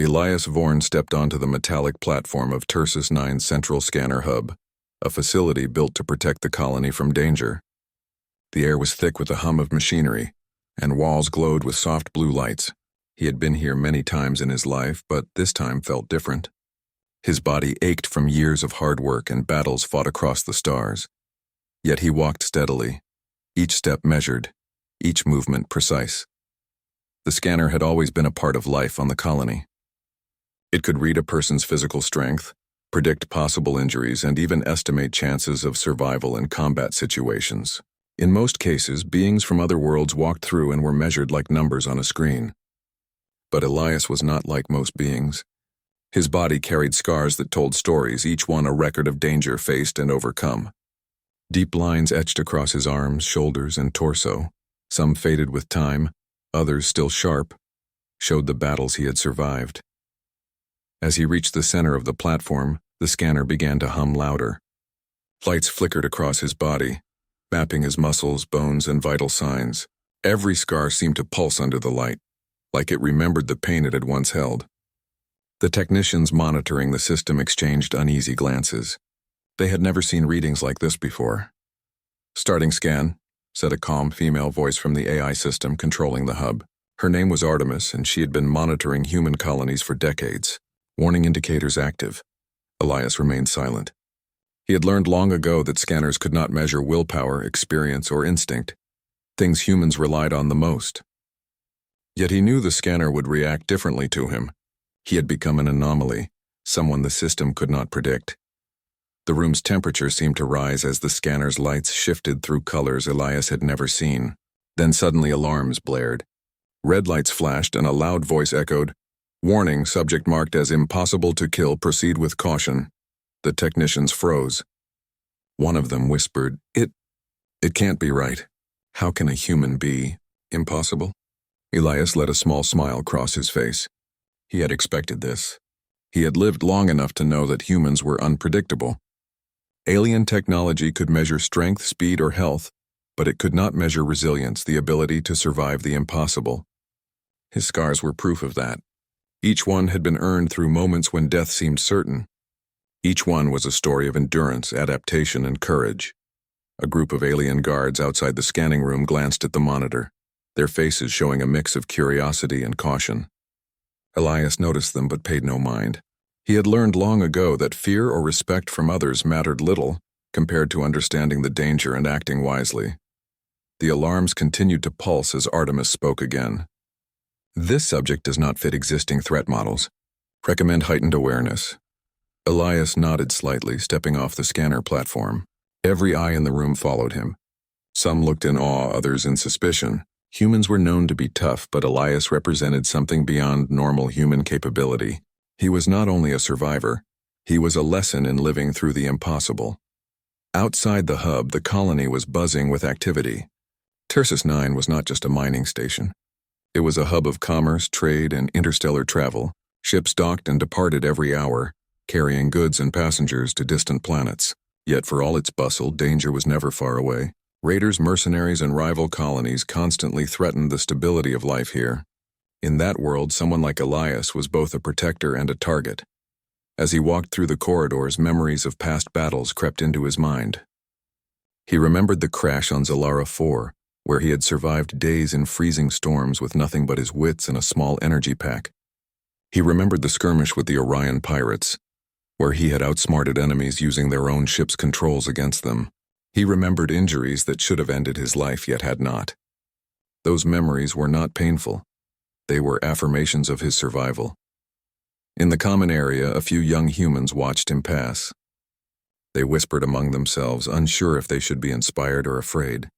Elias Vorn stepped onto the metallic platform of Tursus 9's Central Scanner Hub, a facility built to protect the colony from danger. The air was thick with the hum of machinery, and walls glowed with soft blue lights. He had been here many times in his life, but this time felt different. His body ached from years of hard work and battles fought across the stars. Yet he walked steadily, each step measured, each movement precise. The scanner had always been a part of life on the colony. It could read a person's physical strength, predict possible injuries, and even estimate chances of survival in combat situations. In most cases, beings from other worlds walked through and were measured like numbers on a screen. But Elias was not like most beings. His body carried scars that told stories, each one a record of danger faced and overcome. Deep lines etched across his arms, shoulders, and torso, some faded with time, others still sharp, showed the battles he had survived. As he reached the center of the platform, the scanner began to hum louder. Lights flickered across his body, mapping his muscles, bones, and vital signs. Every scar seemed to pulse under the light, like it remembered the pain it had once held. The technicians monitoring the system exchanged uneasy glances. They had never seen readings like this before. "Starting scan," said a calm female voice from the AI system controlling the hub. Her name was Artemis, and she had been monitoring human colonies for decades. Warning indicators active. Elias remained silent. He had learned long ago that scanners could not measure willpower, experience, or instinct, things humans relied on the most. Yet he knew the scanner would react differently to him. He had become an anomaly, someone the system could not predict. The room's temperature seemed to rise as the scanner's lights shifted through colors Elias had never seen. Then suddenly alarms blared. Red lights flashed and a loud voice echoed, "Warning, subject marked as impossible to kill, proceed with caution." The technicians froze. One of them whispered, It can't be right. How can a human be impossible?" Elias let a small smile cross his face. He had expected this. He had lived long enough to know that humans were unpredictable. Alien technology could measure strength, speed, or health, but it could not measure resilience, the ability to survive the impossible. His scars were proof of that. Each one had been earned through moments when death seemed certain. Each one was a story of endurance, adaptation, and courage. A group of alien guards outside the scanning room glanced at the monitor, their faces showing a mix of curiosity and caution. Elias noticed them but paid no mind. He had learned long ago that fear or respect from others mattered little compared to understanding the danger and acting wisely. The alarms continued to pulse as Artemis spoke again. "This subject does not fit existing threat models. Recommend heightened awareness." Elias nodded slightly, stepping off the scanner platform. Every eye in the room followed him. Some looked in awe, others in suspicion. Humans were known to be tough, but Elias represented something beyond normal human capability. He was not only a survivor, he was a lesson in living through the impossible. Outside the hub, the colony was buzzing with activity. Tursus 9 was not just a mining station. It was a hub of commerce, trade, and interstellar travel. Ships docked and departed every hour, carrying goods and passengers to distant planets. Yet for all its bustle, danger was never far away. Raiders, mercenaries, and rival colonies constantly threatened the stability of life here. In that world, someone like Elias was both a protector and a target. As he walked through the corridors, memories of past battles crept into his mind. He remembered the crash on Zalara 4, where he had survived days in freezing storms with nothing but his wits and a small energy pack. He remembered the skirmish with the Orion pirates, where he had outsmarted enemies using their own ship's controls against them. He remembered injuries that should have ended his life yet had not. Those memories were not painful. They were affirmations of his survival. In the common area, a few young humans watched him pass. They whispered among themselves, unsure if they should be inspired or afraid.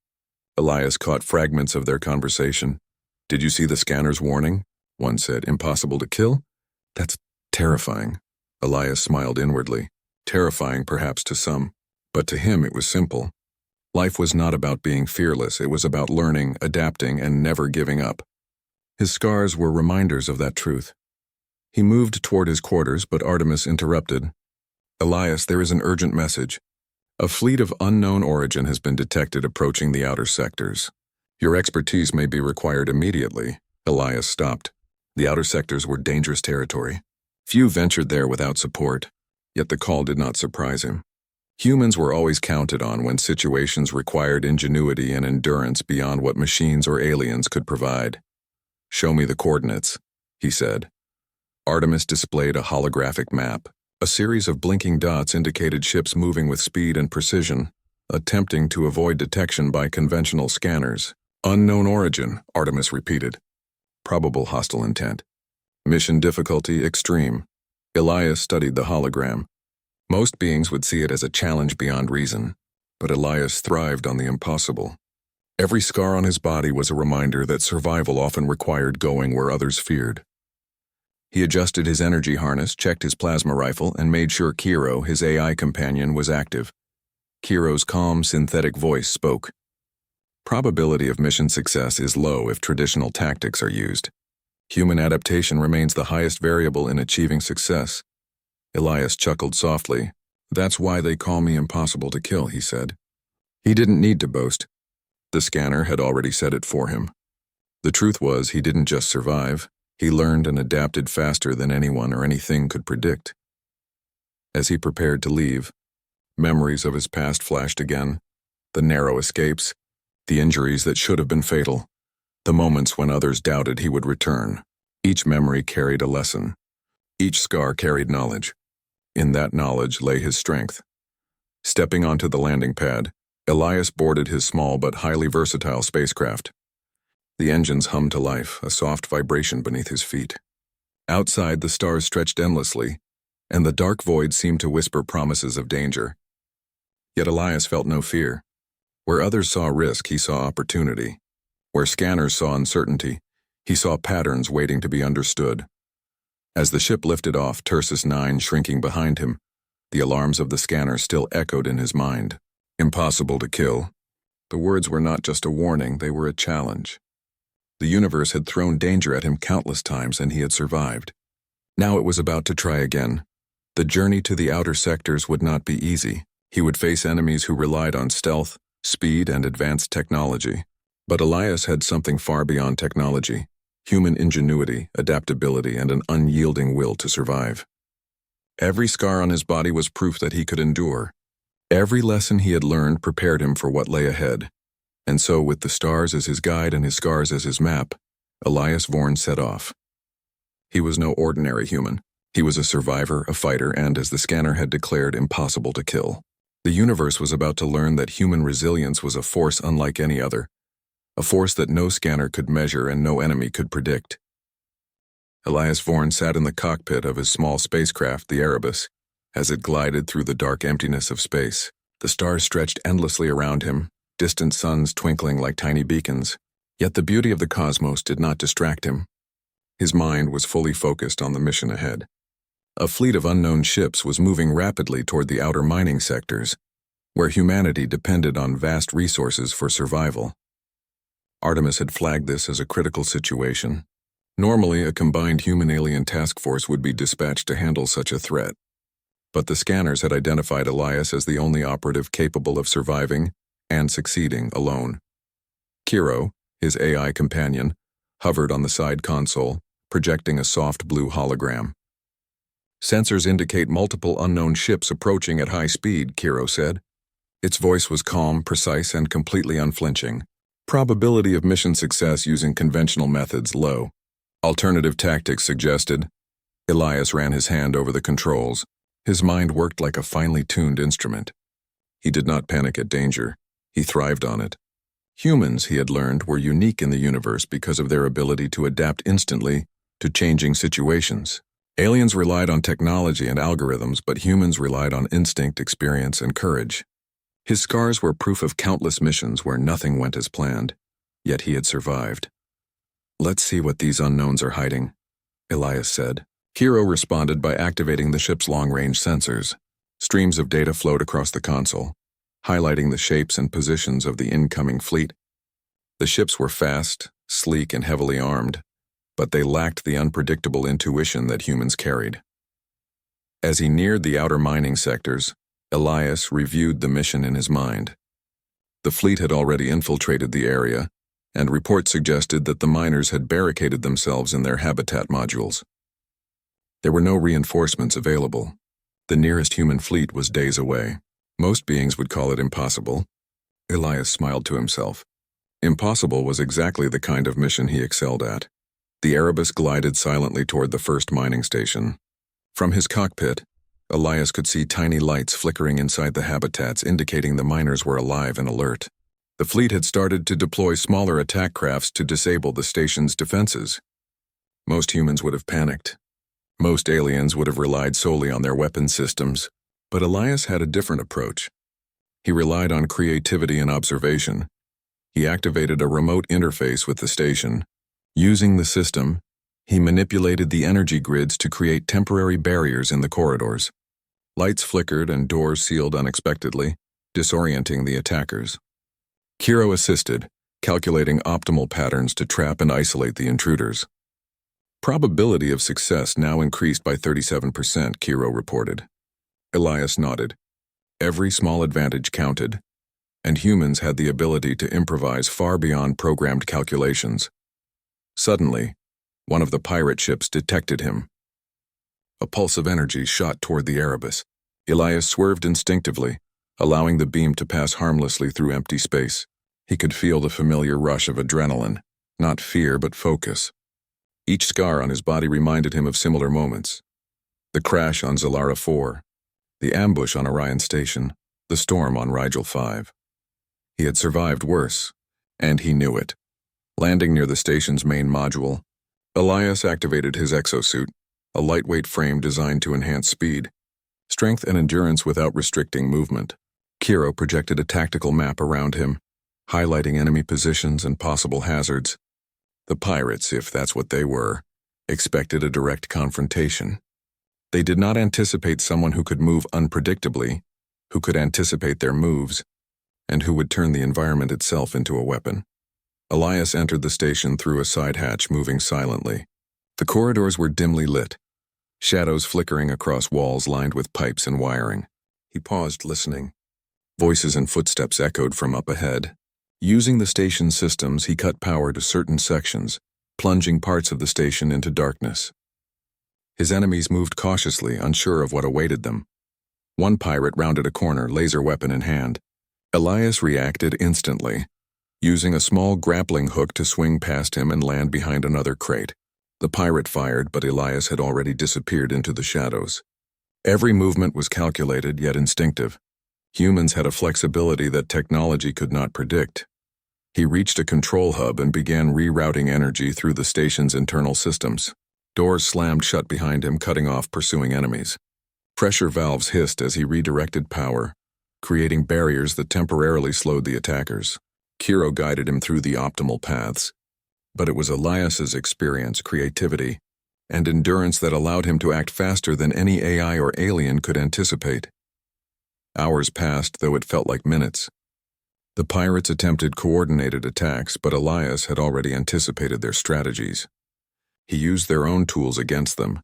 Elias caught fragments of their conversation. "Did you see the scanner's warning?" One said. "Impossible to kill? That's terrifying." Elias smiled inwardly. Terrifying perhaps to some, but to him it was simple. Life was not about being fearless, it was about learning, adapting, and never giving up. His scars were reminders of that truth. He moved toward his quarters, but Artemis interrupted. "Elias, there is an urgent message. A fleet of unknown origin has been detected approaching the outer sectors. Your expertise may be required immediately." Elias stopped. The outer sectors were dangerous territory. Few ventured there without support, yet the call did not surprise him. Humans were always counted on when situations required ingenuity and endurance beyond what machines or aliens could provide. "Show me the coordinates," he said. Artemis displayed a holographic map. A series of blinking dots indicated ships moving with speed and precision, attempting to avoid detection by conventional scanners. "Unknown origin," Artemis repeated. "Probable hostile intent. Mission difficulty extreme." Elias studied the hologram. Most beings would see it as a challenge beyond reason, but Elias thrived on the impossible. Every scar on his body was a reminder that survival often required going where others feared. He adjusted his energy harness, checked his plasma rifle, and made sure Kiro, his AI companion, was active. Kiro's calm, synthetic voice spoke. "Probability of mission success is low if traditional tactics are used. Human adaptation remains the highest variable in achieving success." Elias chuckled softly. "That's why they call me impossible to kill," he said. He didn't need to boast. The scanner had already said it for him. The truth was, he didn't just survive. He learned and adapted faster than anyone or anything could predict. As he prepared to leave, memories of his past flashed again. The narrow escapes, the injuries that should have been fatal, the moments when others doubted he would return. Each memory carried a lesson. Each scar carried knowledge. In that knowledge lay his strength. Stepping onto the landing pad, Elias boarded his small but highly versatile spacecraft. The engines hummed to life, a soft vibration beneath his feet. Outside, the stars stretched endlessly, and the dark void seemed to whisper promises of danger. Yet Elias felt no fear. Where others saw risk, he saw opportunity. Where scanners saw uncertainty, he saw patterns waiting to be understood. As the ship lifted off, Tursus 9 shrinking behind him, the alarms of the scanner still echoed in his mind. Impossible to kill. The words were not just a warning, they were a challenge. The universe had thrown danger at him countless times, and he had survived. Now it was about to try again. The journey to the outer sectors would not be easy. He would face enemies who relied on stealth, speed, and advanced technology. But Elias had something far beyond technology: human ingenuity, adaptability, and an unyielding will to survive. Every scar on his body was proof that he could endure. Every lesson he had learned prepared him for what lay ahead. And so, with the stars as his guide and his scars as his map, Elias Vorn set off. He was no ordinary human. He was a survivor, a fighter, and, as the scanner had declared, impossible to kill. The universe was about to learn that human resilience was a force unlike any other, a force that no scanner could measure and no enemy could predict. Elias Vorn sat in the cockpit of his small spacecraft, the Erebus, as it glided through the dark emptiness of space. The stars stretched endlessly around him, distant suns twinkling like tiny beacons. Yet the beauty of the cosmos did not distract him. His mind was fully focused on the mission ahead. A fleet of unknown ships was moving rapidly toward the outer mining sectors, where humanity depended on vast resources for survival. Artemis had flagged this as a critical situation. Normally, a combined human-alien task force would be dispatched to handle such a threat. But the scanners had identified Elias as the only operative capable of surviving and succeeding alone. Kiro, his AI companion, hovered on the side console, projecting a soft blue hologram. "Sensors indicate multiple unknown ships approaching at high speed," Kiro said. Its voice was calm, precise, and completely unflinching. "Probability of mission success using conventional methods low. Alternative tactics suggested." Elias ran his hand over the controls. His mind worked like a finely tuned instrument. He did not panic at danger. He thrived on it. Humans, he had learned, were unique in the universe because of their ability to adapt instantly to changing situations. Aliens relied on technology and algorithms, but humans relied on instinct, experience, and courage. His scars were proof of countless missions where nothing went as planned, yet he had survived. "Let's see what these unknowns are hiding," Elias said. Kiro responded by activating the ship's long-range sensors. Streams of data flowed across the console, highlighting the shapes and positions of the incoming fleet. The ships were fast, sleek, and heavily armed, but they lacked the unpredictable intuition that humans carried. As he neared the outer mining sectors, Elias reviewed the mission in his mind. The fleet had already infiltrated the area, and reports suggested that the miners had barricaded themselves in their habitat modules. There were no reinforcements available. The nearest human fleet was days away. Most beings would call it impossible. Elias smiled to himself. Impossible was exactly the kind of mission he excelled at. The Erebus glided silently toward the first mining station. From his cockpit, Elias could see tiny lights flickering inside the habitats, indicating the miners were alive and alert. The fleet had started to deploy smaller attack crafts to disable the station's defenses. Most humans would have panicked. Most aliens would have relied solely on their weapon systems. But Elias had a different approach. He relied on creativity and observation. He activated a remote interface with the station. Using the system, he manipulated the energy grids to create temporary barriers in the corridors. Lights flickered and doors sealed unexpectedly, disorienting the attackers. Kiro assisted, calculating optimal patterns to trap and isolate the intruders. Probability of success now increased by 37%, Kiro reported. Elias nodded. Every small advantage counted, and humans had the ability to improvise far beyond programmed calculations. Suddenly, one of the pirate ships detected him. A pulse of energy shot toward the Erebus. Elias swerved instinctively, allowing the beam to pass harmlessly through empty space. He could feel the familiar rush of adrenaline, not fear but focus. Each scar on his body reminded him of similar moments. The crash on Zalara 4, the ambush on Orion Station, the storm on Rigel 5. He had survived worse, and he knew it. Landing near the station's main module, Elias activated his exosuit, a lightweight frame designed to enhance speed, strength and endurance without restricting movement. Kiro projected a tactical map around him, highlighting enemy positions and possible hazards. The pirates, if that's what they were, expected a direct confrontation. They did not anticipate someone who could move unpredictably, who could anticipate their moves, and who would turn the environment itself into a weapon. Elias entered the station through a side hatch, moving silently. The corridors were dimly lit, shadows flickering across walls lined with pipes and wiring. He paused, listening. Voices and footsteps echoed from up ahead. Using the station's systems, he cut power to certain sections, plunging parts of the station into darkness. His enemies moved cautiously, unsure of what awaited them. One pirate rounded a corner, laser weapon in hand. Elias reacted instantly, using a small grappling hook to swing past him and land behind another crate. The pirate fired, but Elias had already disappeared into the shadows. Every movement was calculated yet instinctive. Humans had a flexibility that technology could not predict. He reached a control hub and began rerouting energy through the station's internal systems. Doors slammed shut behind him, cutting off pursuing enemies. Pressure valves hissed as he redirected power, creating barriers that temporarily slowed the attackers. Kiro guided him through the optimal paths, but it was Elias's experience, creativity, and endurance that allowed him to act faster than any AI or alien could anticipate. Hours passed, though it felt like minutes. The pirates attempted coordinated attacks, but Elias had already anticipated their strategies. He used their own tools against them,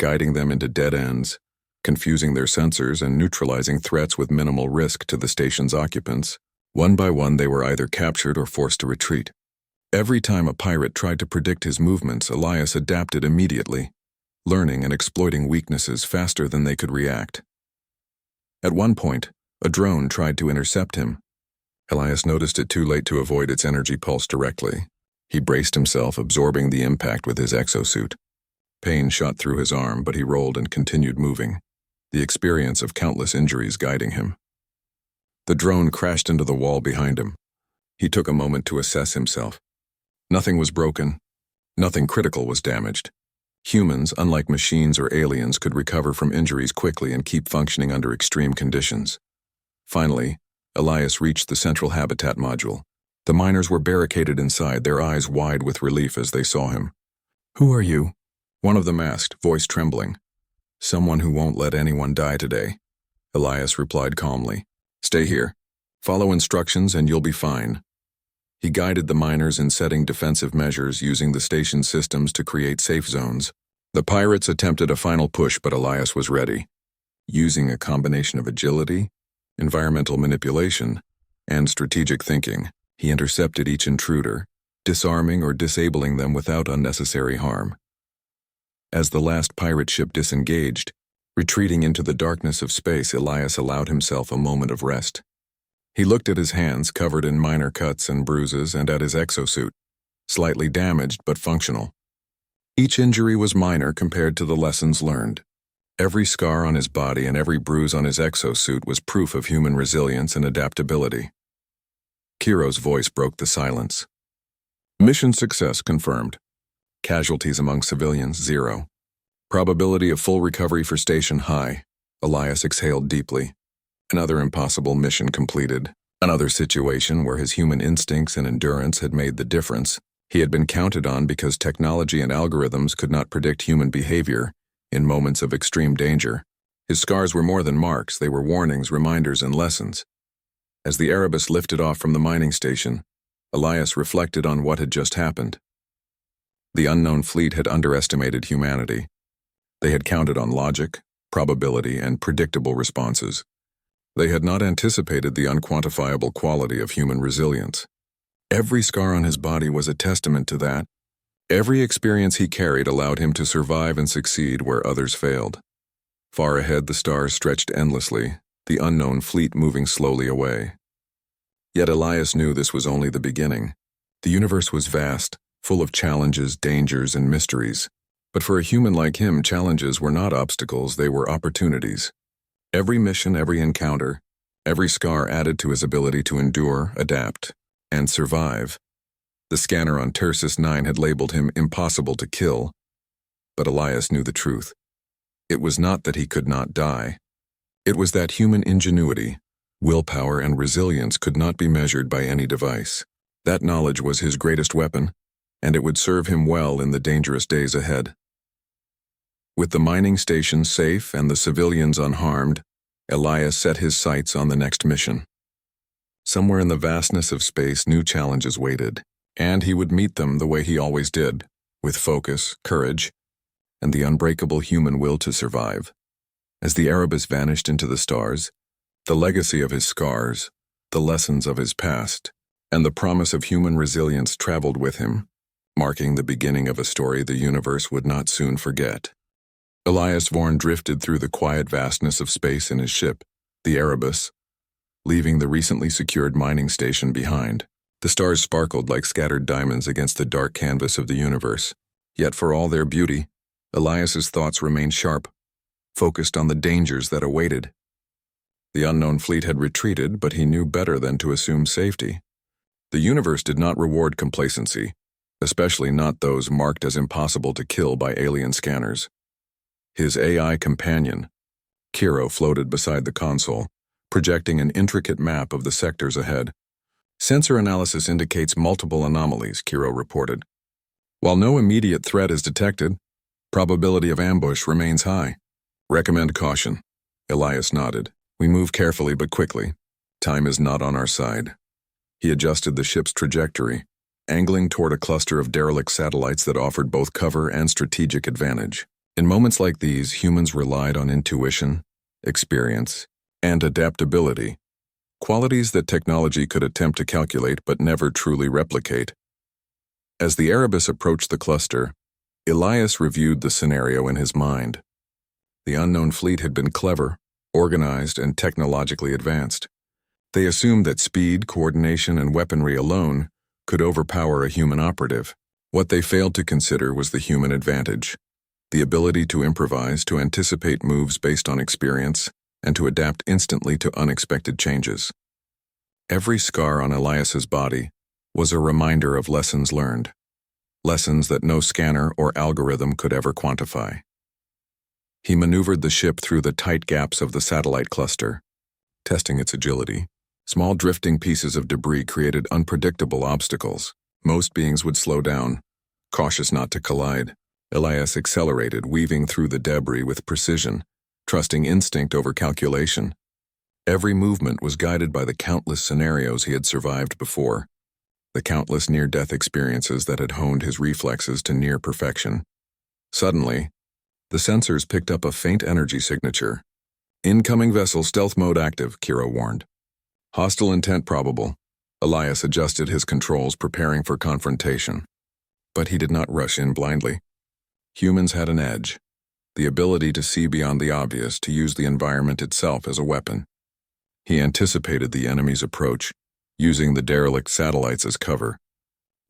guiding them into dead ends, confusing their sensors and neutralizing threats with minimal risk to the station's occupants. One by one, they were either captured or forced to retreat. Every time a pirate tried to predict his movements, Elias adapted immediately, learning and exploiting weaknesses faster than they could react. At one point, a drone tried to intercept him. Elias noticed it too late to avoid its energy pulse directly. He braced himself, absorbing the impact with his exosuit. Pain shot through his arm, but he rolled and continued moving, the experience of countless injuries guiding him. The drone crashed into the wall behind him. He took a moment to assess himself. Nothing was broken. Nothing critical was damaged. Humans, unlike machines or aliens, could recover from injuries quickly and keep functioning under extreme conditions. Finally, Elias reached the central habitat module. The miners were barricaded inside, their eyes wide with relief as they saw him. "Who are you?" One of them asked, voice trembling. "Someone who won't let anyone die today," Elias replied calmly. "Stay here. Follow instructions and you'll be fine." He guided the miners in setting defensive measures, using the station systems to create safe zones. The pirates attempted a final push, but Elias was ready. Using a combination of agility, environmental manipulation, and strategic thinking, he intercepted each intruder, disarming or disabling them without unnecessary harm. As the last pirate ship disengaged, retreating into the darkness of space, Elias allowed himself a moment of rest. He looked at his hands covered in minor cuts and bruises and at his exosuit, slightly damaged but functional. Each injury was minor compared to the lessons learned. Every scar on his body and every bruise on his exosuit was proof of human resilience and adaptability. Kiro's voice broke the silence. Mission success confirmed. Casualties among civilians, 0. Probability of full recovery for station high. Elias exhaled deeply. Another impossible mission completed. Another situation where his human instincts and endurance had made the difference. He had been counted on because technology and algorithms could not predict human behavior in moments of extreme danger. His scars were more than marks, they were warnings, reminders, and lessons. As the Erebus lifted off from the mining station, Elias reflected on what had just happened. The unknown fleet had underestimated humanity. They had counted on logic, probability, and predictable responses. They had not anticipated the unquantifiable quality of human resilience. Every scar on his body was a testament to that. Every experience he carried allowed him to survive and succeed where others failed. Far ahead, the stars stretched endlessly, the unknown fleet moving slowly away. Yet Elias knew this was only the beginning. The universe was vast, full of challenges, dangers, and mysteries. But for a human like him, challenges were not obstacles, they were opportunities. Every mission, every encounter, every scar added to his ability to endure, adapt, and survive. The scanner on Tursus 9 had labeled him impossible to kill, but Elias knew the truth. It was not that he could not die. It was that human ingenuity, willpower, and resilience could not be measured by any device. That knowledge was his greatest weapon, and it would serve him well in the dangerous days ahead. With the mining station safe and the civilians unharmed, Elias set his sights on the next mission. Somewhere in the vastness of space, new challenges waited, and he would meet them the way he always did, with focus, courage, and the unbreakable human will to survive. As the Erebus vanished into the stars, the legacy of his scars, the lessons of his past, and the promise of human resilience traveled with him, marking the beginning of a story the universe would not soon forget. Elias Vorn drifted through the quiet vastness of space in his ship, the Erebus, leaving the recently secured mining station behind. The stars sparkled like scattered diamonds against the dark canvas of the universe. Yet for all their beauty, Elias's thoughts remained sharp, focused on the dangers that awaited. The unknown fleet had retreated, but he knew better than to assume safety. The universe did not reward complacency, especially not those marked as impossible to kill by alien scanners. His AI companion, Kiro, floated beside the console, projecting an intricate map of the sectors ahead. Sensor analysis indicates multiple anomalies, Kiro reported. While no immediate threat is detected, probability of ambush remains high. Recommend caution. Elias nodded. We move carefully but quickly. Time is not on our side. He adjusted the ship's trajectory, angling toward a cluster of derelict satellites that offered both cover and strategic advantage. In moments like these, humans relied on intuition, experience, and adaptability, qualities that technology could attempt to calculate but never truly replicate. As the Erebus approached the cluster, Elias reviewed the scenario in his mind. The unknown fleet had been clever, organized, and technologically advanced. They assumed that speed, coordination, and weaponry alone could overpower a human operative. What they failed to consider was the human advantage. The ability to improvise, to anticipate moves based on experience, and to adapt instantly to unexpected changes. Every scar on Elias's body was a reminder of lessons learned, lessons that no scanner or algorithm could ever quantify. He maneuvered the ship through the tight gaps of the satellite cluster, testing its agility. Small drifting pieces of debris created unpredictable obstacles. Most beings would slow down, cautious not to collide. Elias accelerated, weaving through the debris with precision, trusting instinct over calculation. Every movement was guided by the countless scenarios he had survived before, the countless near-death experiences that had honed his reflexes to near perfection. Suddenly, the sensors picked up a faint energy signature. Incoming vessel stealth mode active, Kiro warned. Hostile intent probable. Elias adjusted his controls, preparing for confrontation. But he did not rush in blindly. Humans had an edge, the ability to see beyond the obvious, to use the environment itself as a weapon. He anticipated the enemy's approach, using the derelict satellites as cover.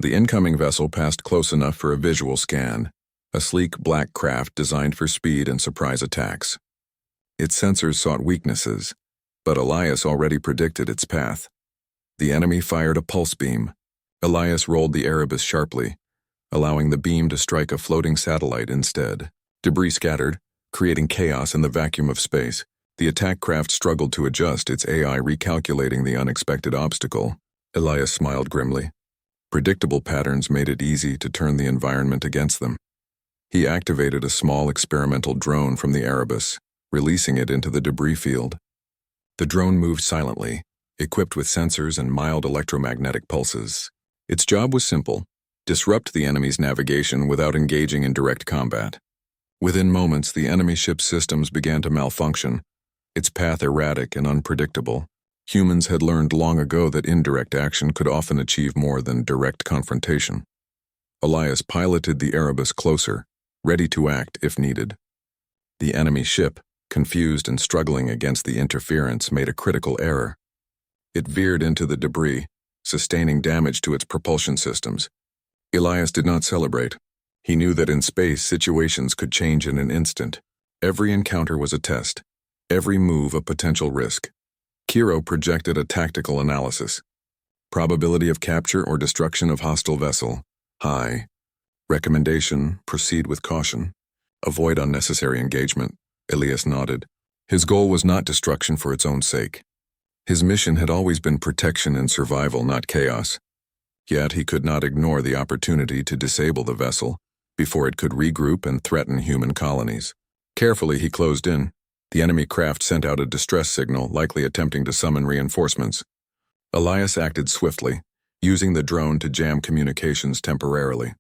The incoming vessel passed close enough for a visual scan, a sleek black craft designed for speed and surprise attacks. Its sensors sought weaknesses, but Elias already predicted its path. The enemy fired a pulse beam. Elias rolled the Erebus sharply, allowing the beam to strike a floating satellite instead. Debris scattered, creating chaos in the vacuum of space. The attack craft struggled to adjust, its AI recalculating the unexpected obstacle. Elias smiled grimly. Predictable patterns made it easy to turn the environment against them. He activated a small experimental drone from the Erebus, releasing it into the debris field. The drone moved silently, equipped with sensors and mild electromagnetic pulses. Its job was simple: disrupt the enemy's navigation without engaging in direct combat. Within moments, the enemy ship's systems began to malfunction, its path erratic and unpredictable. Humans had learned long ago that indirect action could often achieve more than direct confrontation. Elias piloted the Erebus closer, ready to act if needed. The enemy ship, confused and struggling against the interference, made a critical error. It veered into the debris, sustaining damage to its propulsion systems. Elias did not celebrate. He knew that in space, situations could change in an instant. Every encounter was a test, every move a potential risk. Kiro projected a tactical analysis. Probability of capture or destruction of hostile vessel, high. Recommendation, proceed with caution. Avoid unnecessary engagement. Elias nodded. His goal was not destruction for its own sake. His mission had always been protection and survival, not chaos. Yet he could not ignore the opportunity to disable the vessel before it could regroup and threaten human colonies. Carefully, he closed in. The enemy craft sent out a distress signal, likely attempting to summon reinforcements. Elias acted swiftly, using the drone to jam communications temporarily.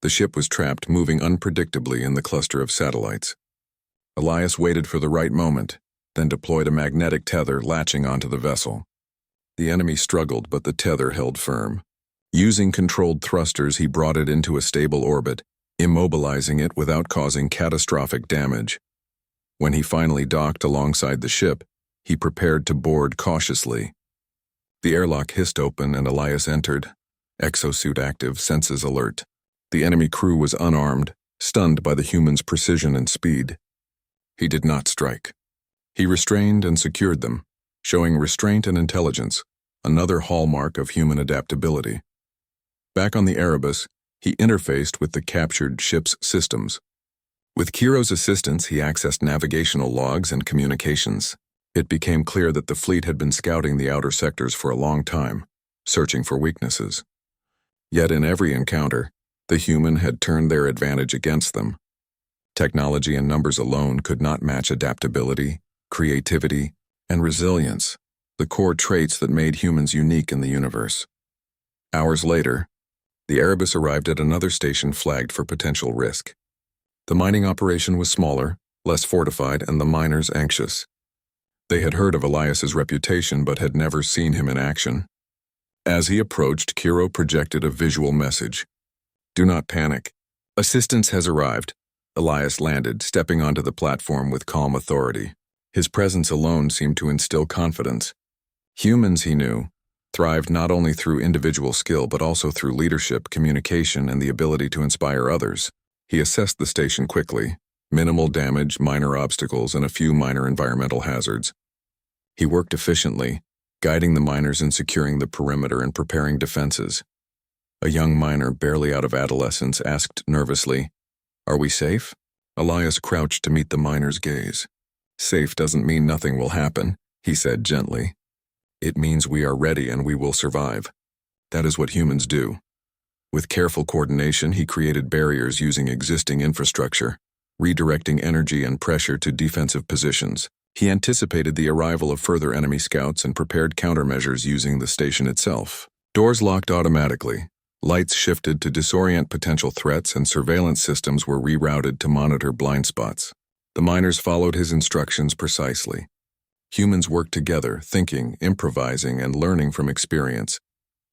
The ship was trapped, moving unpredictably in the cluster of satellites. Elias waited for the right moment, then deployed a magnetic tether, latching onto the vessel. The enemy struggled, but the tether held firm. Using controlled thrusters, he brought it into a stable orbit, immobilizing it without causing catastrophic damage. When he finally docked alongside the ship, he prepared to board cautiously. The airlock hissed open and Elias entered, exosuit active, senses alert. The enemy crew was unarmed, stunned by the humans' precision and speed. He did not strike. He restrained and secured them, showing restraint and intelligence, another hallmark of human adaptability. Back on the Erebus, he interfaced with the captured ship's systems. With Kiro's assistance, he accessed navigational logs and communications. It became clear that the fleet had been scouting the outer sectors for a long time, searching for weaknesses. Yet in every encounter, the human had turned their advantage against them. Technology and numbers alone could not match adaptability, creativity, and resilience, the core traits that made humans unique in the universe. Hours later, the Erebus arrived at another station flagged for potential risk. The mining operation was smaller, less fortified, and the miners anxious. They had heard of Elias's reputation but had never seen him in action. As he approached, Kiro projected a visual message. "Do not panic. Assistance has arrived." Elias landed, stepping onto the platform with calm authority. His presence alone seemed to instill confidence. Humans, he knew, thrived not only through individual skill but also through leadership, communication, and the ability to inspire others. He assessed the station quickly. Minimal damage, minor obstacles, and a few minor environmental hazards. He worked efficiently, guiding the miners in securing the perimeter and preparing defenses. A young miner, barely out of adolescence, asked nervously, "Are we safe?" Elias crouched to meet the miner's gaze. "Safe doesn't mean nothing will happen," he said gently. "It means we are ready and we will survive. That is what humans do." With careful coordination, he created barriers using existing infrastructure, redirecting energy and pressure to defensive positions. He anticipated the arrival of further enemy scouts and prepared countermeasures using the station itself. Doors locked automatically, lights shifted to disorient potential threats, and surveillance systems were rerouted to monitor blind spots. The miners followed his instructions precisely. Humans worked together, thinking, improvising, and learning from experience,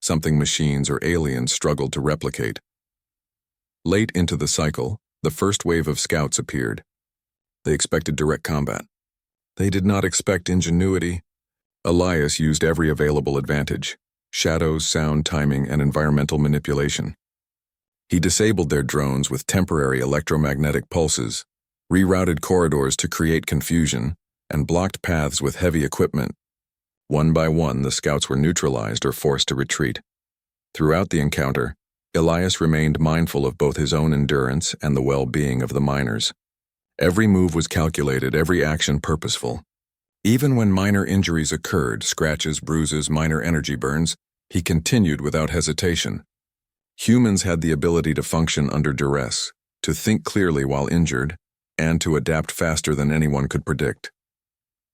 something machines or aliens struggled to replicate. Late into the cycle, the first wave of scouts appeared. They expected direct combat. They did not expect ingenuity. Elias used every available advantage: shadows, sound, timing, and environmental manipulation. He disabled their drones with temporary electromagnetic pulses, rerouted corridors to create confusion, and blocked paths with heavy equipment. One by one, the scouts were neutralized or forced to retreat. Throughout the encounter, Elias remained mindful of both his own endurance and the well-being of the miners. Every move was calculated, every action purposeful. Even when minor injuries occurred, scratches, bruises, minor energy burns, he continued without hesitation. Humans had the ability to function under duress, to think clearly while injured, and to adapt faster than anyone could predict.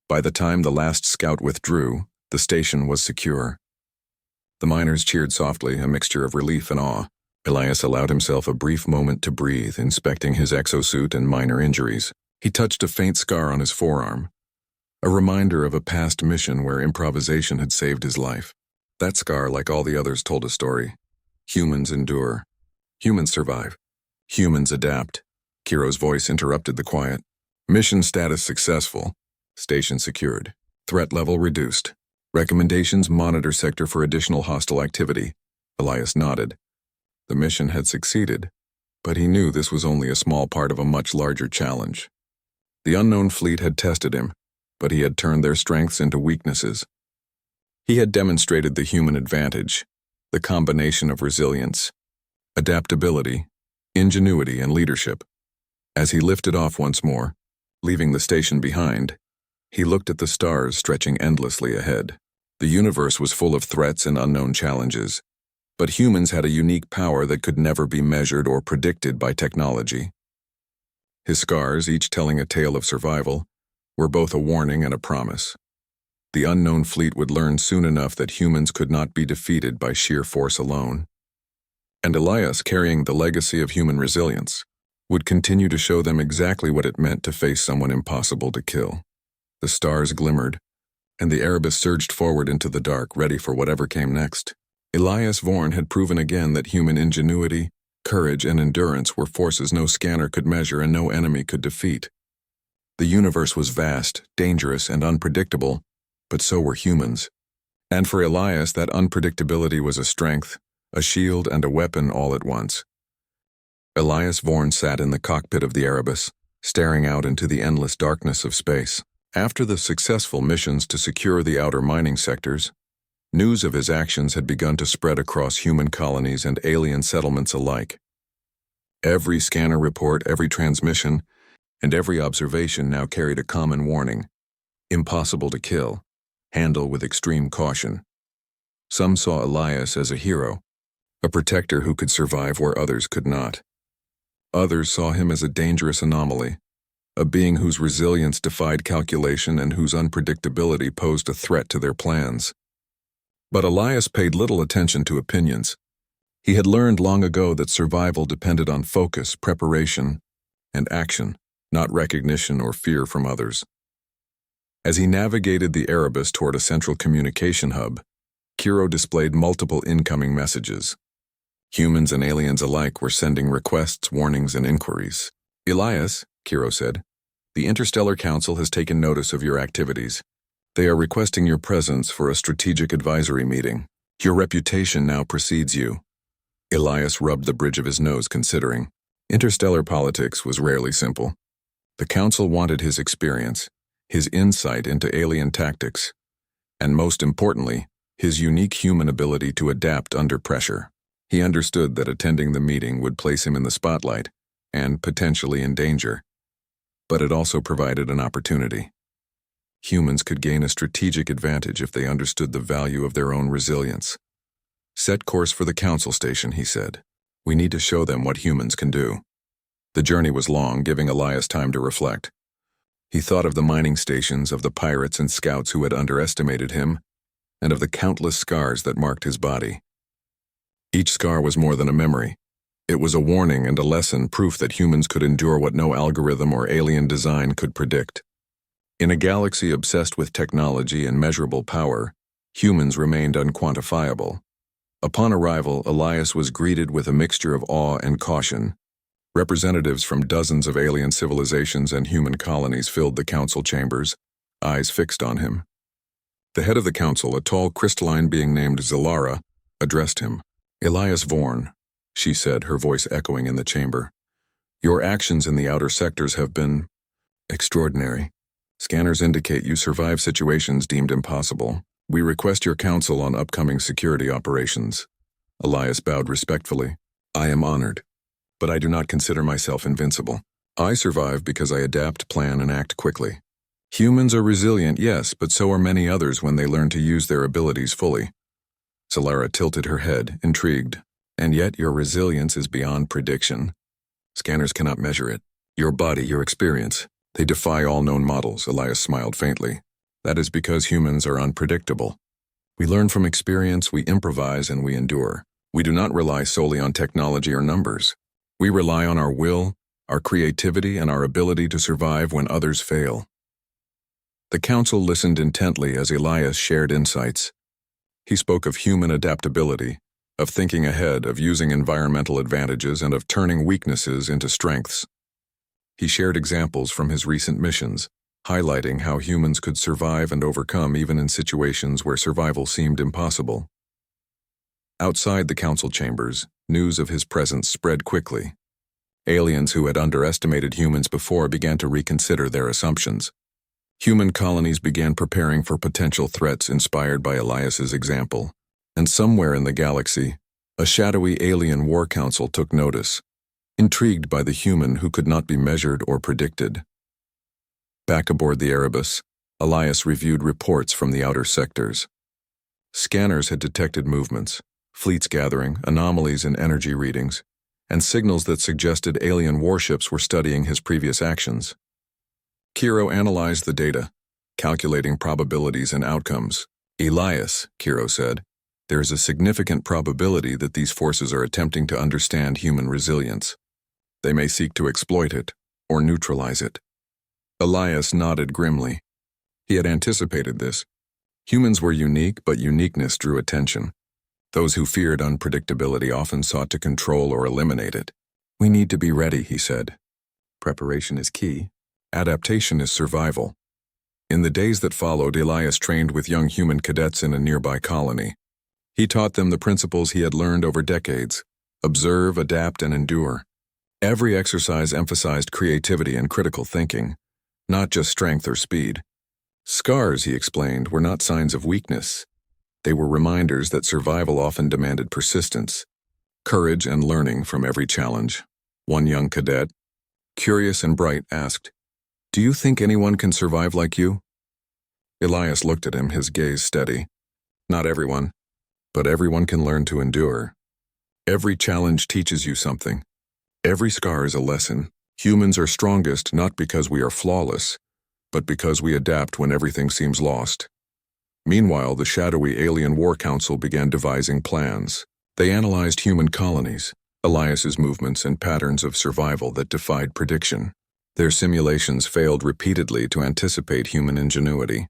By the time the last scout withdrew, the station was secure. The miners cheered softly, a mixture of relief and awe. Elias allowed himself a brief moment to breathe, inspecting his exosuit and minor injuries. He touched a faint scar on his forearm, a reminder of a past mission where improvisation had saved his life. That scar, like all the others, told a story. Humans endure. Humans survive. Humans adapt. Kiro's voice interrupted the quiet. Mission status successful. Station secured. Threat level reduced. Recommendations: monitor sector for additional hostile activity. Elias nodded. The mission had succeeded, but he knew this was only a small part of a much larger challenge. The unknown fleet had tested him, but he had turned their strengths into weaknesses. He had demonstrated the human advantage, the combination of resilience, adaptability, ingenuity, and leadership. As he lifted off once more, leaving the station behind, he looked at the stars stretching endlessly ahead. The universe was full of threats and unknown challenges, but humans had a unique power that could never be measured or predicted by technology. His scars, each telling a tale of survival, were both a warning and a promise. The unknown fleet would learn soon enough that humans could not be defeated by sheer force alone. And Elias, carrying the legacy of human resilience, would continue to show them exactly what it meant to face someone impossible to kill. The stars glimmered, and the Erebus surged forward into the dark, ready for whatever came next. Elias Vorn had proven again that human ingenuity, courage, and endurance were forces no scanner could measure and no enemy could defeat. The universe was vast, dangerous, and unpredictable, but so were humans. And for Elias, that unpredictability was a strength, a shield, and a weapon all at once. Elias Vorn sat in the cockpit of the Erebus, staring out into the endless darkness of space. After the successful missions to secure the outer mining sectors, news of his actions had begun to spread across human colonies and alien settlements alike. Every scanner report, every transmission, and every observation now carried a common warning: impossible to kill, handle with extreme caution. Some saw Elias as a hero, a protector who could survive where others could not. Others saw him as a dangerous anomaly, a being whose resilience defied calculation and whose unpredictability posed a threat to their plans. But Elias paid little attention to opinions. He had learned long ago that survival depended on focus, preparation, and action, not recognition or fear from others. As he navigated the Erebus toward a central communication hub, Kiro displayed multiple incoming messages. Humans and aliens alike were sending requests, warnings, and inquiries. Elias, Kiro said, the Interstellar Council has taken notice of your activities. They are requesting your presence for a strategic advisory meeting. Your reputation now precedes you. Elias rubbed the bridge of his nose, considering. Interstellar politics was rarely simple. The Council wanted his experience, his insight into alien tactics, and most importantly, his unique human ability to adapt under pressure. He understood that attending the meeting would place him in the spotlight and potentially in danger, but it also provided an opportunity. Humans could gain a strategic advantage if they understood the value of their own resilience. Set course for the Council station, he said. We need to show them what humans can do. The journey was long, giving Elias time to reflect. He thought of the mining stations, of the pirates and scouts who had underestimated him, and of the countless scars that marked his body. Each scar was more than a memory. It was a warning and a lesson, proof that humans could endure what no algorithm or alien design could predict. In a galaxy obsessed with technology and measurable power, humans remained unquantifiable. Upon arrival, Elias was greeted with a mixture of awe and caution. Representatives from dozens of alien civilizations and human colonies filled the council chambers, eyes fixed on him. The head of the council, a tall crystalline being named Zilara, addressed him. "Elias Vorn," she said, her voice echoing in the chamber. "Your actions in the outer sectors have been extraordinary. Scanners indicate you survive situations deemed impossible. We request your counsel on upcoming security operations." Elias bowed respectfully. "I am honored, but I do not consider myself invincible. I survive because I adapt, plan, and act quickly. Humans are resilient, yes, but so are many others when they learn to use their abilities fully." Solara tilted her head, intrigued. "And yet your resilience is beyond prediction. Scanners cannot measure it. Your body, your experience, they defy all known models." Elias smiled faintly. "That is because humans are unpredictable. We learn from experience, we improvise, and we endure. We do not rely solely on technology or numbers. We rely on our will, our creativity, and our ability to survive when others fail." The council listened intently as Elias shared insights. He spoke of human adaptability, of thinking ahead, of using environmental advantages, and of turning weaknesses into strengths. He shared examples from his recent missions, highlighting how humans could survive and overcome even in situations where survival seemed impossible. Outside the council chambers, news of his presence spread quickly. Aliens who had underestimated humans before began to reconsider their assumptions. Human colonies began preparing for potential threats inspired by Elias's example. And somewhere in the galaxy, a shadowy alien war council took notice, intrigued by the human who could not be measured or predicted. Back aboard the Erebus, Elias reviewed reports from the outer sectors. Scanners had detected movements, fleets gathering, anomalies in energy readings, and signals that suggested alien warships were studying his previous actions. Kiro analyzed the data, calculating probabilities and outcomes. "Elias," Kiro said, "there is a significant probability that these forces are attempting to understand human resilience. They may seek to exploit it or neutralize it." Elias nodded grimly. He had anticipated this. Humans were unique, but uniqueness drew attention. Those who feared unpredictability often sought to control or eliminate it. "We need to be ready," he said. "Preparation is key. Adaptation is survival." In the days that followed, Elias trained with young human cadets in a nearby colony. He taught them the principles he had learned over decades: observe, adapt, and endure. Every exercise emphasized creativity and critical thinking, not just strength or speed. Scars, he explained, were not signs of weakness. They were reminders that survival often demanded persistence, courage, and learning from every challenge. One young cadet, curious and bright, asked, "Do you think anyone can survive like you?" Elias looked at him, his gaze steady. "Not everyone, but everyone can learn to endure. Every challenge teaches you something. Every scar is a lesson. Humans are strongest not because we are flawless, but because we adapt when everything seems lost." Meanwhile, the shadowy alien war council began devising plans. They analyzed human colonies, Elias's movements, and patterns of survival that defied prediction. Their simulations failed repeatedly to anticipate human ingenuity.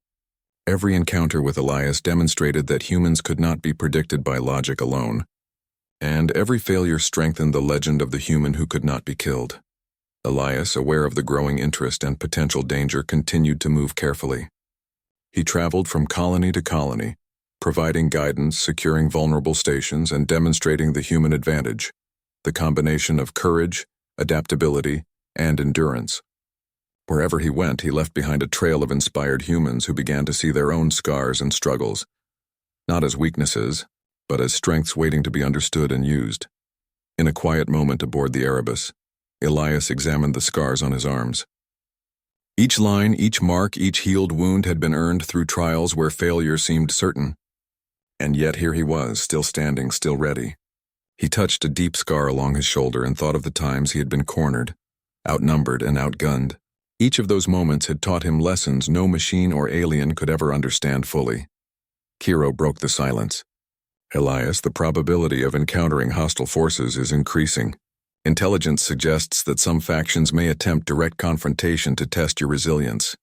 Every encounter with Elias demonstrated that humans could not be predicted by logic alone, and every failure strengthened the legend of the human who could not be killed. Elias, aware of the growing interest and potential danger, continued to move carefully. He traveled from colony to colony, providing guidance, securing vulnerable stations, and demonstrating the human advantage, the combination of courage, adaptability, and endurance. Wherever he went, he left behind a trail of inspired humans who began to see their own scars and struggles, not as weaknesses, but as strengths waiting to be understood and used. In a quiet moment aboard the Erebus, Elias examined the scars on his arms. Each line, each mark, each healed wound had been earned through trials where failure seemed certain. And yet here he was, still standing, still ready. He touched a deep scar along his shoulder and thought of the times he had been cornered, outnumbered, and outgunned. Each of those moments had taught him lessons no machine or alien could ever understand fully. Kiro broke the silence. "Elias, the probability of encountering hostile forces is increasing. Intelligence suggests that some factions may attempt direct confrontation to test your resilience.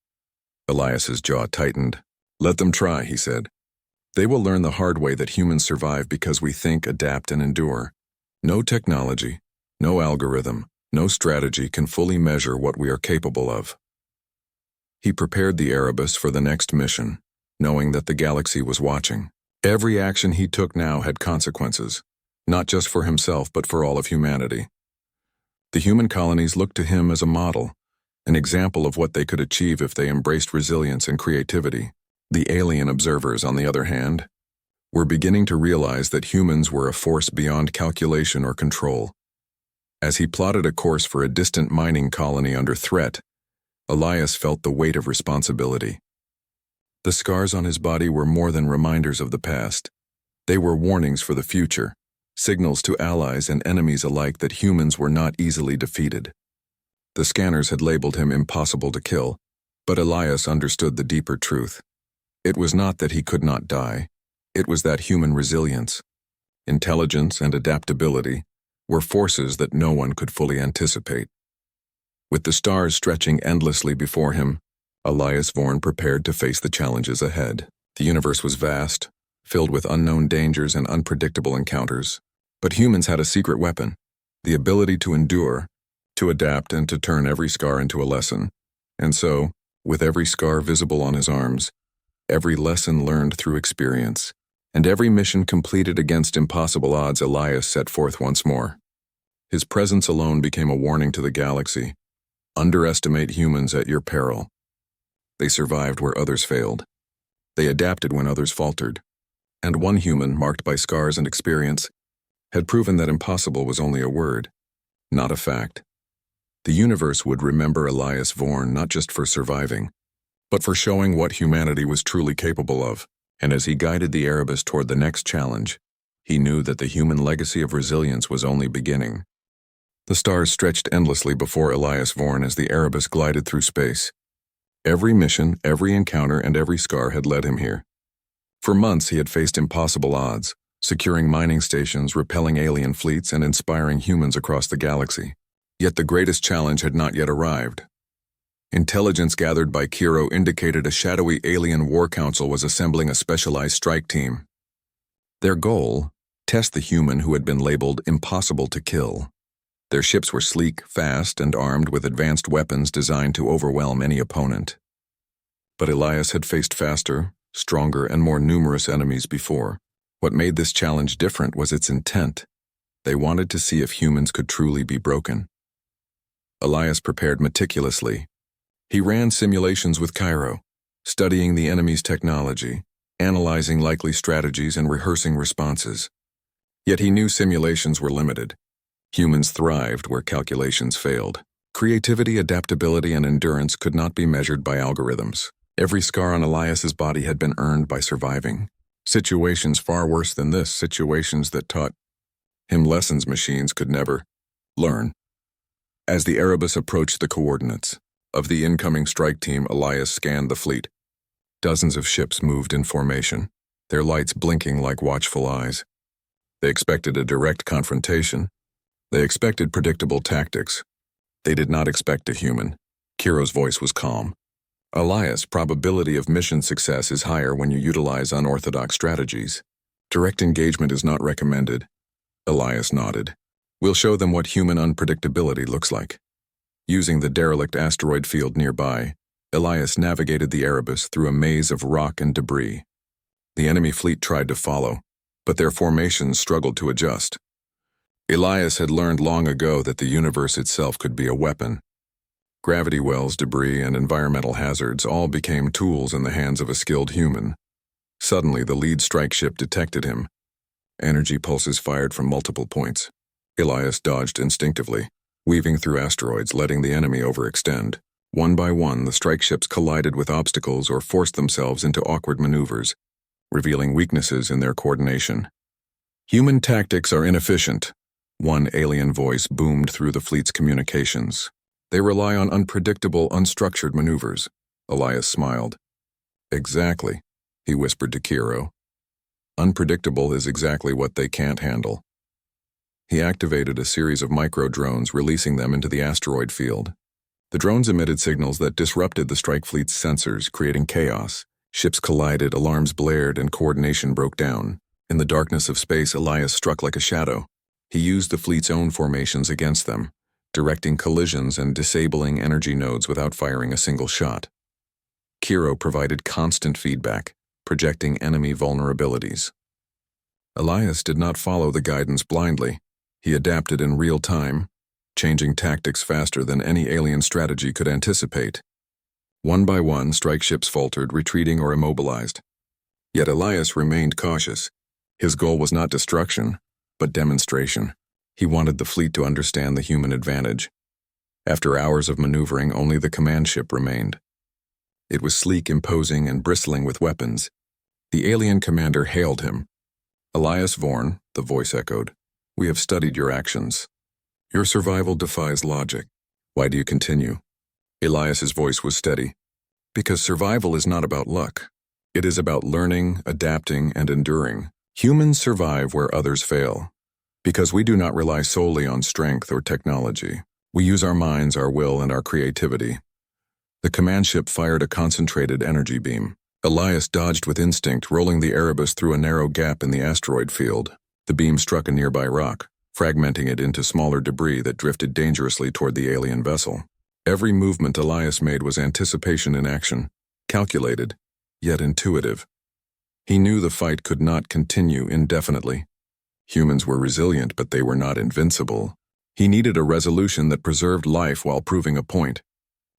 Elias's jaw tightened. "Let them try," he said. "They will learn the hard way that humans survive because we think, adapt, and endure. No technology, no algorithm, no strategy can fully measure what we are capable of." He prepared the Erebus for the next mission, knowing that the galaxy was watching. Every action he took now had consequences, not just for himself but for all of humanity. The human colonies looked to him as a model, an example of what they could achieve if they embraced resilience and creativity. The alien observers, on the other hand, were beginning to realize that humans were a force beyond calculation or control. As he plotted a course for a distant mining colony under threat, Elias felt the weight of responsibility. The scars on his body were more than reminders of the past. They were warnings for the future, signals to allies and enemies alike that humans were not easily defeated. The scanners had labeled him impossible to kill, but Elias understood the deeper truth. It was not that he could not die. It was that human resilience, intelligence, and adaptability were forces that no one could fully anticipate. With the stars stretching endlessly before him, Elias Vorn prepared to face the challenges ahead. The universe was vast, filled with unknown dangers and unpredictable encounters. But humans had a secret weapon, the ability to endure, to adapt, and to turn every scar into a lesson. And so, with every scar visible on his arms, every lesson learned through experience, and every mission completed against impossible odds, Elias set forth once more. His presence alone became a warning to the galaxy. Underestimate humans at your peril. They survived where others failed. They adapted when others faltered. And one human, marked by scars and experience, had proven that impossible was only a word, not a fact. The universe would remember Elias Vorn not just for surviving, but for showing what humanity was truly capable of. And as he guided the Erebus toward the next challenge, he knew that the human legacy of resilience was only beginning. The stars stretched endlessly before Elias Vorn as the Erebus glided through space. Every mission, every encounter, and every scar had led him here. For months he had faced impossible odds, securing mining stations, repelling alien fleets, and inspiring humans across the galaxy. Yet the greatest challenge had not yet arrived. Intelligence gathered by Kiro indicated a shadowy alien war council was assembling a specialized strike team. Their goal: test the human who had been labeled impossible to kill. Their ships were sleek, fast, and armed with advanced weapons designed to overwhelm any opponent. But Elias had faced faster, stronger, and more numerous enemies before. What made this challenge different was its intent. They wanted to see if humans could truly be broken. Elias prepared meticulously. He ran simulations with Cairo, studying the enemy's technology, analyzing likely strategies, and rehearsing responses. Yet he knew simulations were limited. Humans thrived where calculations failed. Creativity, adaptability, and endurance could not be measured by algorithms. Every scar on Elias's body had been earned by surviving. Situations far worse than this, situations that taught him lessons machines could never learn. As the Erebus approached the coordinates of the incoming strike team, Elias scanned the fleet. Dozens of ships moved in formation, their lights blinking like watchful eyes. They expected a direct confrontation. They expected predictable tactics. They did not expect a human. Kiro's voice was calm. "Elias, probability of mission success is higher when you utilize unorthodox strategies. Direct engagement is not recommended." Elias nodded. "We'll show them what human unpredictability looks like." Using the derelict asteroid field nearby, Elias navigated the Erebus through a maze of rock and debris. The enemy fleet tried to follow, but their formations struggled to adjust. Elias had learned long ago that the universe itself could be a weapon. Gravity wells, debris, and environmental hazards all became tools in the hands of a skilled human. Suddenly, the lead strike ship detected him. Energy pulses fired from multiple points. Elias dodged instinctively, weaving through asteroids, letting the enemy overextend. One by one, the strike ships collided with obstacles or forced themselves into awkward maneuvers, revealing weaknesses in their coordination. "Human tactics are inefficient," one alien voice boomed through the fleet's communications. "They rely on unpredictable, unstructured maneuvers." Elias smiled. "Exactly," he whispered to Kiro. "Unpredictable is exactly what they can't handle." He activated a series of micro-drones, releasing them into the asteroid field. The drones emitted signals that disrupted the strike fleet's sensors, creating chaos. Ships collided, alarms blared, and coordination broke down. In the darkness of space, Elias struck like a shadow. He used the fleet's own formations against them, directing collisions and disabling energy nodes without firing a single shot. Kiro provided constant feedback, projecting enemy vulnerabilities. Elias did not follow the guidance blindly. He adapted in real time, changing tactics faster than any alien strategy could anticipate. One by one, strike ships faltered, retreating or immobilized. Yet Elias remained cautious. His goal was not destruction, but demonstration. He wanted the fleet to understand the human advantage. After hours of maneuvering, only the command ship remained. It was sleek, imposing, and bristling with weapons. The alien commander hailed him. "Elias Vorn," the voice echoed, "we have studied your actions. Your survival defies logic. Why do you continue?" Elias's voice was steady. "Because survival is not about luck. It is about learning, adapting, and enduring. Humans survive where others fail. Because we do not rely solely on strength or technology. We use our minds, our will, and our creativity." The command ship fired a concentrated energy beam. Elias dodged with instinct, rolling the Erebus through a narrow gap in the asteroid field. The beam struck a nearby rock, fragmenting it into smaller debris that drifted dangerously toward the alien vessel. Every movement Elias made was anticipation in action, calculated, yet intuitive. He knew the fight could not continue indefinitely. Humans were resilient, but they were not invincible. He needed a resolution that preserved life while proving a point.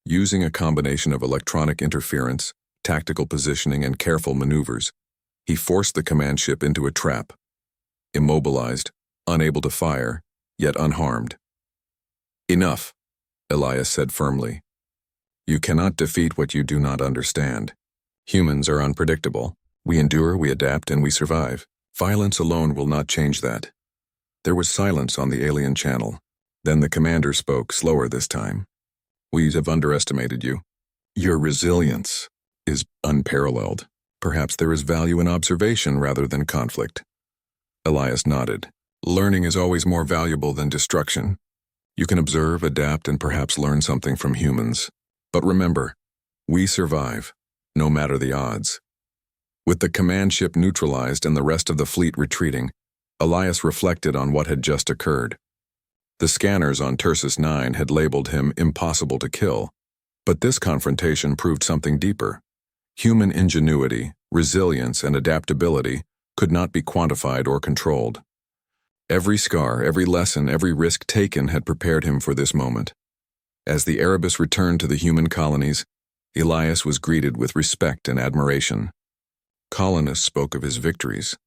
Using a combination of electronic interference, tactical positioning, and careful maneuvers, he forced the command ship into a trap. Immobilized, unable to fire, yet unharmed. "Enough," Elias said firmly. "You cannot defeat what you do not understand. Humans are unpredictable. We endure, we adapt, and we survive. Violence alone will not change that." There was silence on the alien channel. Then the commander spoke, slower this time. "We have underestimated you. Your resilience is unparalleled. Perhaps there is value in observation rather than conflict." Elias nodded. "Learning is always more valuable than destruction. You can observe, adapt, and perhaps learn something from humans. But remember, we survive, no matter the odds." With the command ship neutralized and the rest of the fleet retreating, Elias reflected on what had just occurred. The scanners on Tursus 9 had labeled him impossible to kill, but this confrontation proved something deeper. Human ingenuity, resilience, and adaptability could not be quantified or controlled. Every scar, every lesson, every risk taken had prepared him for this moment. As the Erebus returned to the human colonies, Elias was greeted with respect and admiration. Colonists spoke of his victories,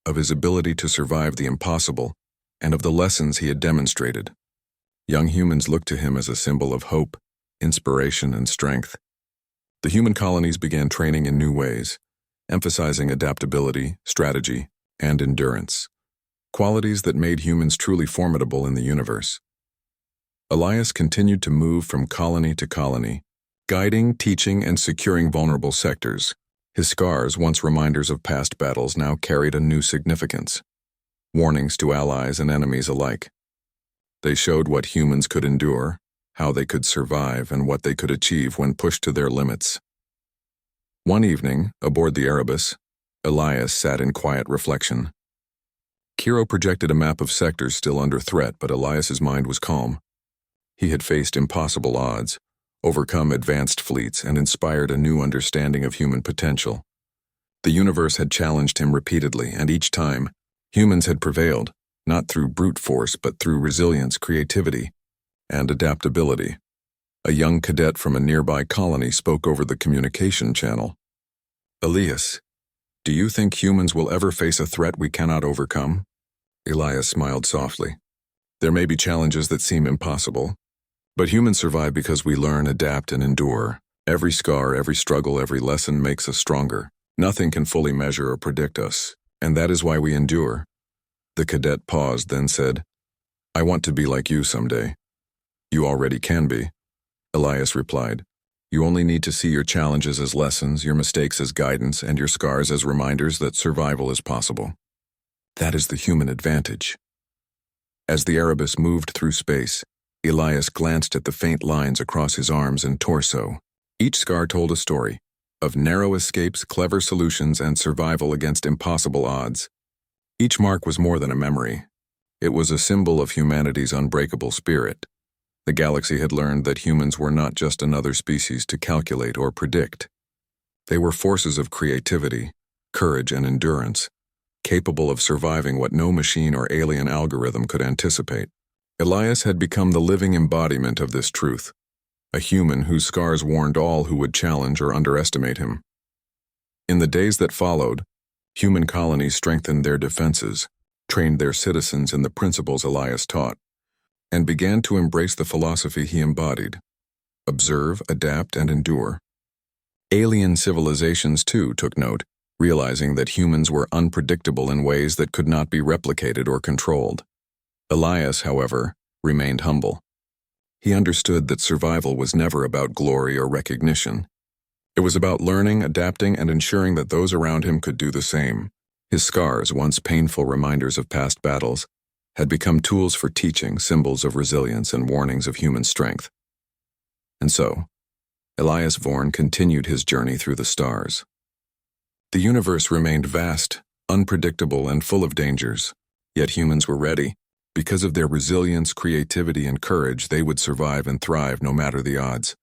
of his ability to survive the impossible, and of the lessons he had demonstrated. Young humans looked to him as a symbol of hope, inspiration, and strength. The human colonies began training in new ways, emphasizing adaptability, strategy, and endurance, qualities that made humans truly formidable in the universe. Elias continued to move from colony to colony, guiding, teaching, and securing vulnerable sectors. His scars, once reminders of past battles, now carried a new significance. Warnings to allies and enemies alike. They showed what humans could endure, how they could survive, and what they could achieve when pushed to their limits. One evening, aboard the Erebus, Elias sat in quiet reflection. Kiro projected a map of sectors still under threat, but Elias's mind was calm. He had faced impossible odds, overcome advanced fleets, and inspired a new understanding of human potential. The universe had challenged him repeatedly, and each time, humans had prevailed, not through brute force, but through resilience, creativity, and adaptability. A young cadet from a nearby colony spoke over the communication channel. "Elias, do you think humans will ever face a threat we cannot overcome?" Elias smiled softly. "There may be challenges that seem impossible, but humans survive because we learn, adapt, and endure. Every scar, every struggle, every lesson makes us stronger. Nothing can fully measure or predict us, and that is why we endure." The cadet paused, then said, "I want to be like you someday." "You already can be," Elias replied. "You only need to see your challenges as lessons, your mistakes as guidance, and your scars as reminders that survival is possible. That is the human advantage." As the Erebus moved through space, Elias glanced at the faint lines across his arms and torso. Each scar told a story of narrow escapes, clever solutions, and survival against impossible odds. Each mark was more than a memory. It was a symbol of humanity's unbreakable spirit. The galaxy had learned that humans were not just another species to calculate or predict. They were forces of creativity, courage, and endurance, capable of surviving what no machine or alien algorithm could anticipate. Elias had become the living embodiment of this truth, a human whose scars warned all who would challenge or underestimate him. In the days that followed, human colonies strengthened their defenses, trained their citizens in the principles Elias taught, and began to embrace the philosophy he embodied: observe, adapt, and endure. Alien civilizations, too, took note, realizing that humans were unpredictable in ways that could not be replicated or controlled. Elias, however, remained humble. He understood that survival was never about glory or recognition. It was about learning, adapting, and ensuring that those around him could do the same. His scars, once painful reminders of past battles, had become tools for teaching, symbols of resilience, and warnings of human strength. And so, Elias Vorn continued his journey through the stars. The universe remained vast, unpredictable, and full of dangers, yet humans were ready. Because of their resilience, creativity, and courage, they would survive and thrive no matter the odds.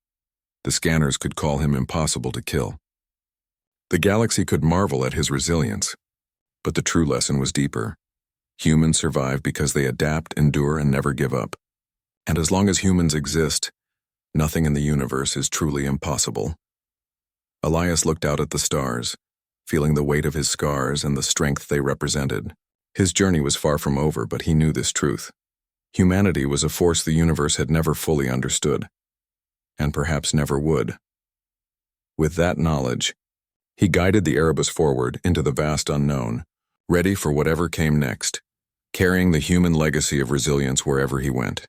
The scanners could call him impossible to kill. The galaxy could marvel at his resilience, but the true lesson was deeper. Humans survive because they adapt, endure, and never give up. And as long as humans exist, nothing in the universe is truly impossible. Elias looked out at the stars, feeling the weight of his scars and the strength they represented. His journey was far from over, but he knew this truth. Humanity was a force the universe had never fully understood, and perhaps never would. With that knowledge, he guided the Erebus forward into the vast unknown, ready for whatever came next, carrying the human legacy of resilience wherever he went.